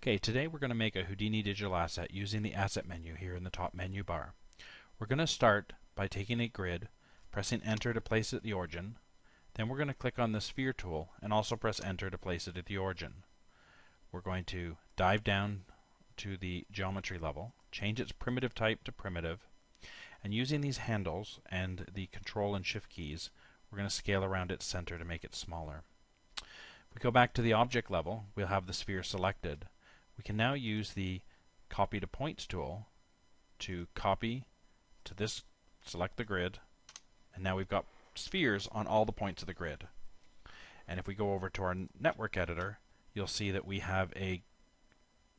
Okay, today we're going to make a Houdini Digital Asset using the Asset menu here in the top menu bar. We're going to start by taking a grid, pressing Enter to place it at the origin. Then we're going to click on the Sphere tool and also press Enter to place it at the origin. We're going to dive down to the geometry level, change its primitive type to primitive, and using these handles and the Control and Shift keys, we're going to scale around its center to make it smaller. If we go back to the object level, we'll have the sphere selected. We can now use the Copy to Points tool to copy to this, select the grid, and now we've got spheres on all the points of the grid. And if we go over to our network editor, you'll see that we have a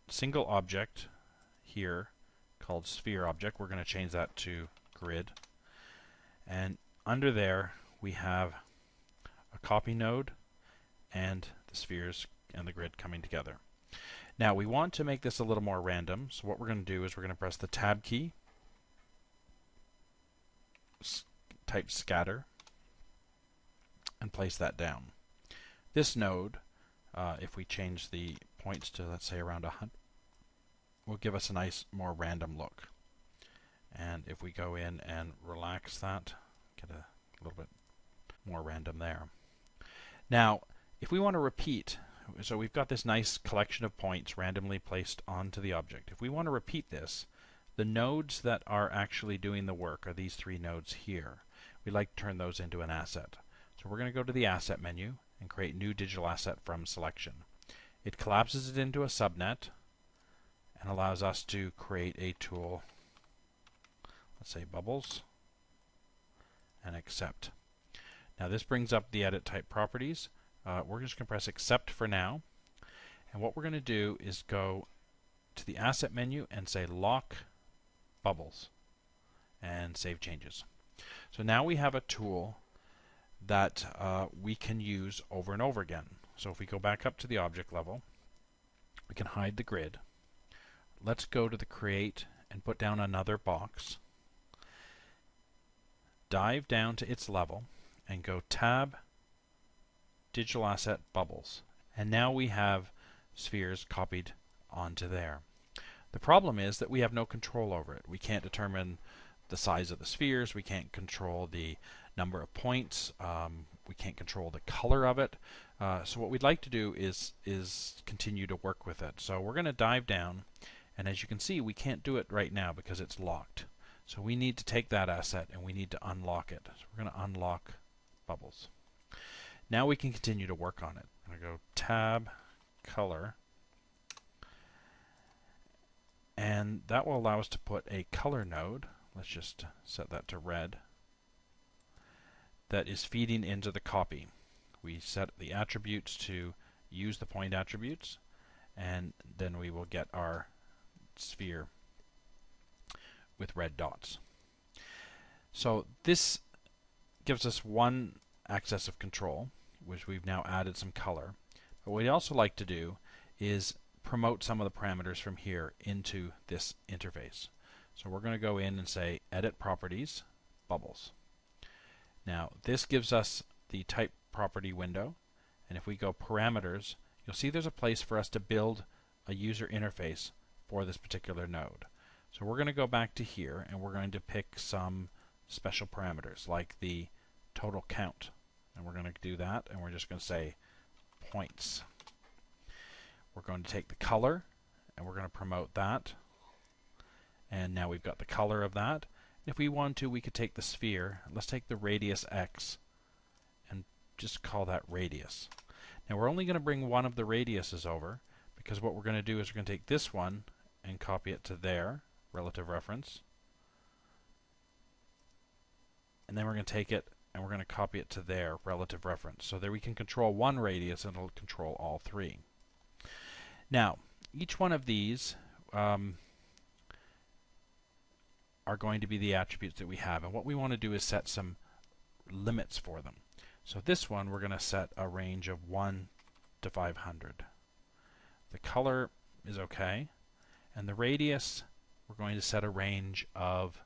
single object here called sphere object. We're going to change that to grid. And under there we have a copy node and the spheres and the grid coming together. Now we want to make this a little more random, so what we're going to do is we're going to press the Tab key, type scatter, and place that down. This node, if we change the points to, let's say, around 100, will give us a nice, more random look. And if we go in and relax that, get a little bit more random there. Now, if we want to repeat, so we've got this nice collection of points randomly placed onto the object. If we want to repeat this, the nodes that are actually doing the work are these three nodes here. We'd like to turn those into an asset. So we're going to go to the Asset menu and create New Digital Asset from Selection. It collapses it into a subnet and allows us to create a tool, let's say Bubbles, and Accept. Now this brings up the Edit Type properties. We're just going to press Accept for now. And what we're going to do is go to the Asset menu and say Lock Bubbles and save changes. So now we have a tool that we can use over and over again. So if we go back up to the object level, we can hide the grid. Let's go to the Create and put down another box. Dive down to its level and go Tab, Digital Asset, Bubbles. And now we have spheres copied onto there. The problem is that we have no control over it. We can't determine the size of the spheres, we can't control the number of points, we can't control the color of it. So what we'd like to do is continue to work with it. So we're going to dive down, and as you can see, we can't do it right now because it's locked. So we need to take that asset and we need to unlock it. So we're going to unlock Bubbles. Now we can continue to work on it. I'm going to go Tab, Color, and that will allow us to put a color node. Let's just set that to red. That is feeding into the copy. We set the attributes to use the point attributes, and then we will get our sphere with red dots. So this gives us one axis of control, which we've now added some color. But what we also like to do is promote some of the parameters from here into this interface. So we're going to go in and say Edit Properties, Bubbles. Now this gives us the type property window, and if we go Parameters, you'll see there's a place for us to build a user interface for this particular node. So we're going to go back to here and we're going to pick some special parameters like the total count. And we're going to do that, and we're just going to say points. We're going to take the color, and we're going to promote that. And now we've got the color of that. If we want to, we could take the sphere. Let's take the radius x and just call that radius. Now we're only going to bring one of the radiuses over, because what we're going to do is we're going to take this one and copy it to there, relative reference. And then we're going to take it and we're going to copy it to their relative reference. So there we can control one radius and it'll control all three. Now, each one of these are going to be the attributes that we have, and what we want to do is set some limits for them. So this one we're going to set a range of 1 to 500. The color is okay, and the radius we're going to set a range of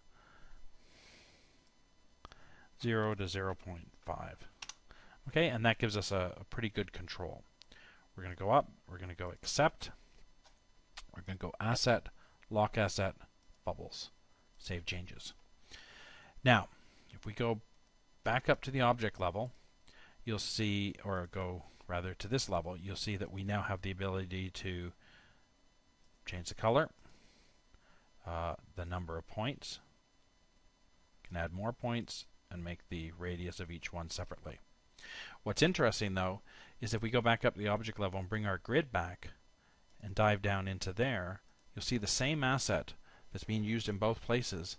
0 to 0.5. Okay, and that gives us a pretty good control. We're going to go up, we're going to go Accept, and go Asset, Lock Asset, Bubbles. Save changes. Now, if we go back up to the object level, you'll see, or go rather to this level, you'll see that we now have the ability to change the color, the number of points, can add more points, and make the radius of each one separately. What's interesting though is if we go back up to the object level and bring our grid back and dive down into there, you'll see the same asset that's being used in both places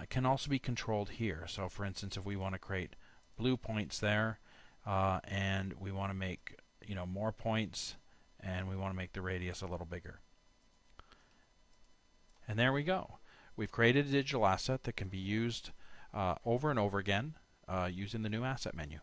can also be controlled here. So for instance, if we want to create blue points there and we want to make more points and we want to make the radius a little bigger. And there we go. We've created a digital asset that can be used over and over again using the new asset menu.